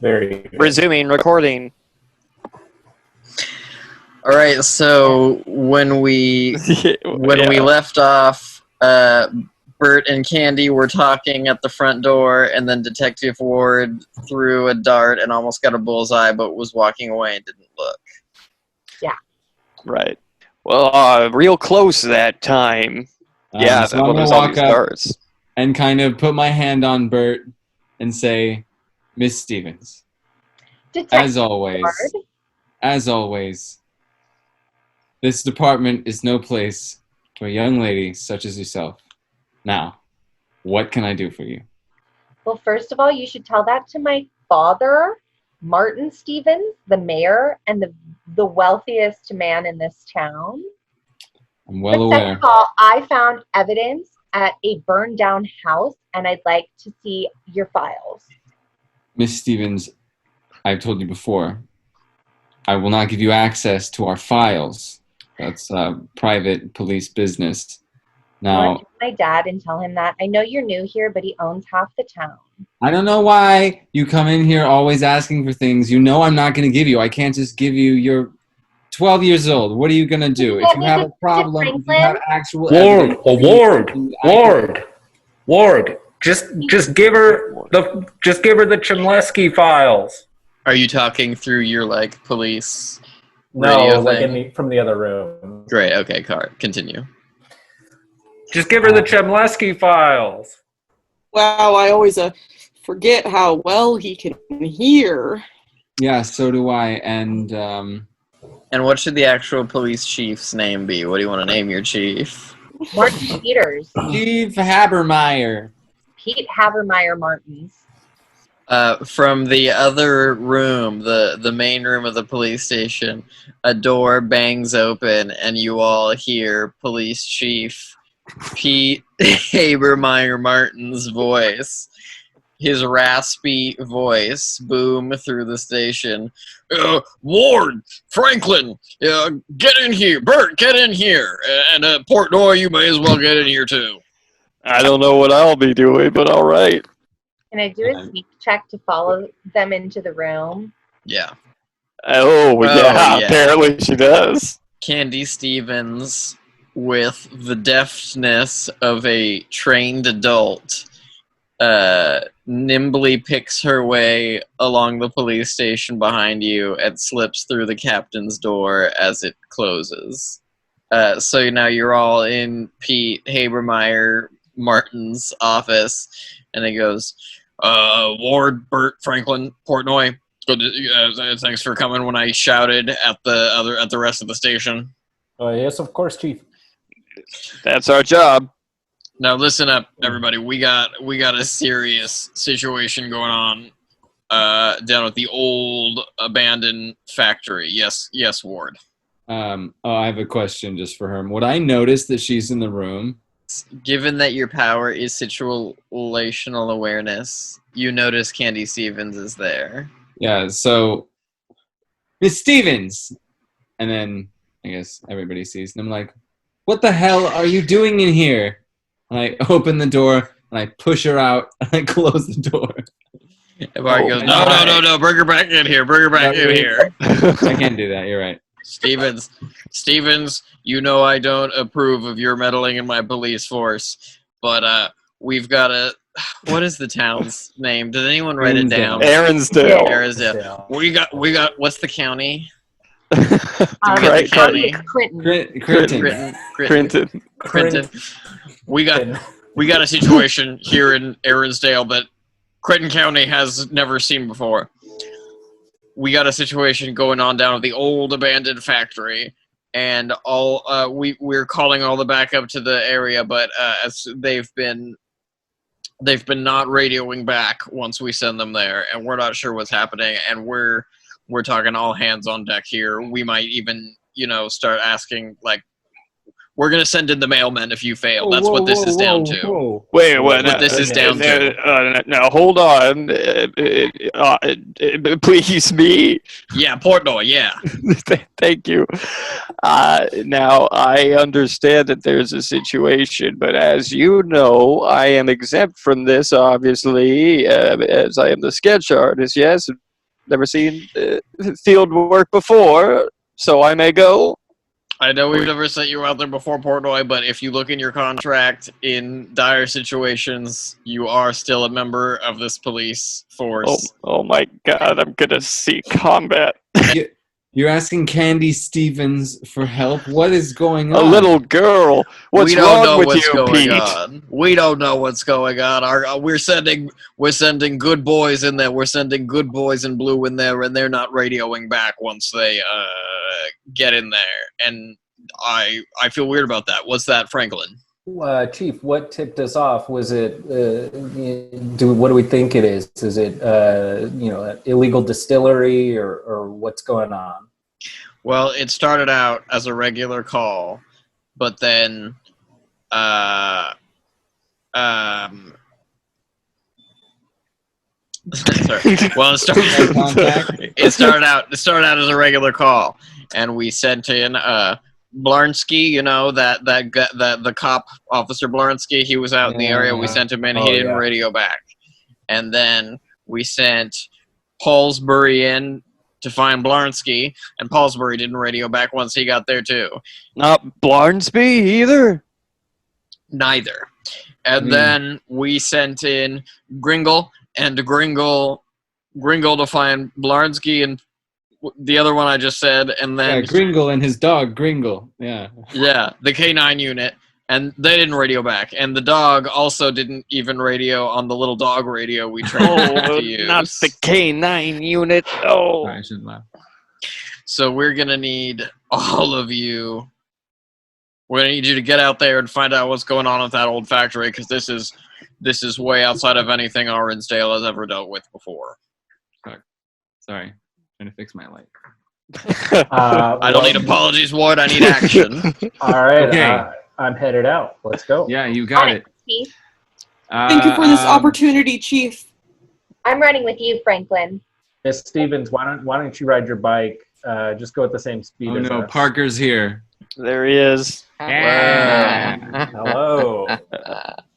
Very good. Resuming recording. All right, so when we left off, Burt and Candi were talking at the front door, and then Detective Ward threw a dart and almost got a bullseye, but was walking away and didn't look. Yeah. Right. Well, real close that time. Yeah, so I'm well, gonna there's all walk these up darts. and kind of put my hand on Burt and say, Miss Stevens, Detective as always, Ward. this department is no place for a young lady such as yourself. Now, what can I do for you? Well, first of all, you should tell that to my father, Martin Stevens, the mayor, and the wealthiest man in this town. I'm well But second aware. of all, I found evidence at a burned down house, and I'd like to see your files. Miss Stevens, I've told you before, I will not give you access to our files. That's private police business. Now, My dad and tell him that. I know you're new here, but he owns half the town. I don't know why you come in here always asking for things you know I'm not going to give you. I can't just give you your 12 years old. What are you going to do? If you have a problem, if you have actual evidence, Ward. Just give her the Chemleski files. Are you talking through your police No, radio like thing? from the other room. Great. Okay, continue. Just give her the Chemleski files. Wow, I always forget how well he can hear. Yeah, so do I. And And what should the actual police chief's name be? What do you want to name your chief? Martin Peters. Steve Habermeyer. Pete Habermeyer Martins. From the other room, the main room of the police station, a door bangs open, and you all hear Police Chief Pete Habermeyer Martin's voice. His raspy voice boom through the station. Ward, Franklin, get in here. Burt, get in here. And Portnoy, you may as well get in here too. I don't know what I'll be doing, but all right. Can I do a sneak check to follow them into the room? Yeah. Oh, yeah, apparently she does. Candi Stevens, with the deftness of a trained adult, nimbly picks her way along the police station behind you and slips through the captain's door as it closes. So now you're all in Pete Habermeyer Martin's office, and he goes, Ward, Burt, Franklin, Portnoy, thanks for coming when I shouted at the rest of the station. Yes, of course, Chief. That's our job. Now listen up, everybody. We got a serious situation going on down at the old abandoned factory. Yes, Ward. I have a question just for her. Would I notice that she's in the room? Given that your power is situational awareness, you notice Candi Stevens is there. Yeah, so Miss Stevens! And then I guess everybody sees, and I'm like, what the hell are you doing in here? And I open the door, and I push her out, and I close the door. And Bart goes, no, bring her back in here, I can't do that, you're right. Stevens, you know I don't approve of your meddling in my police force, but we've got a... What is the town's name? Did anyone write it down? Aaronsdale. We got... What's the county? Crinton. We got a situation here in Aaronsdale that Crinton County has never seen before. We got a situation going on down at the old abandoned factory, and we're calling all the backup to the area, but as they've been not radioing back once we send them there, and we're not sure what's happening, and we're talking all hands on deck here. We might even start asking, We're gonna send in the mailman if you fail. That's what this is down to. Wait, what? What this is down to. Now, hold on. Please, me. Yeah, Portnoy. Yeah. Thank you. Now, I understand that there's a situation, but as you know, I am exempt from this, obviously, as I am the sketch artist, yes? Never seen field work before, so I may go? I know we've never sent you out there before, Portnoy, but if you look in your contract, in dire situations, you are still a member of this police force. Oh my god, I'm gonna see combat. You're asking Candi Stevens for help? What is going on? A little girl. What's wrong with you, Pete? On. We don't know what's going on. We're sending good boys in there. We're sending good boys in blue in there, and they're not radioing back once they get in there. And I feel weird about that. What's that, Franklin? Chief, what tipped us off? Was it? What do we think it is? Is it an illegal distillery or what's going on? Well, it started out as a regular call, but then sorry. Well, it started out as a regular call, and we sent in Blarnsky, the cop officer Blarnsky, he was out in the area. We sent him in. He didn't radio back. And then we sent Paulsbury in to find Blarnsky, and Paulsbury didn't radio back once he got there too. Not Blarnsby either? Neither. And then we sent in Gringle to find Blarnsky and the other one I just said, and then Gringle and his dog Gringle. Yeah, the K9 unit, and they didn't radio back, and the dog also didn't even radio on the little dog radio we trained to use. Not the K9 unit. Oh, I shouldn't laugh. So we're gonna need all of you. We're gonna need you to get out there and find out what's going on at that old factory, because this is way outside of anything Arnsdale has ever dealt with before. Sorry. Trying to fix my light. I don't need apologies, Ward. I need action. All right, Okay. I'm headed out. Let's go. Yeah, you got it. Chief. Thank you for this opportunity, Chief. I'm running with you, Franklin. Miss Stevens, why don't you ride your bike? Just go at the same speed as us. Parker's here. there he is. Yeah. Hello.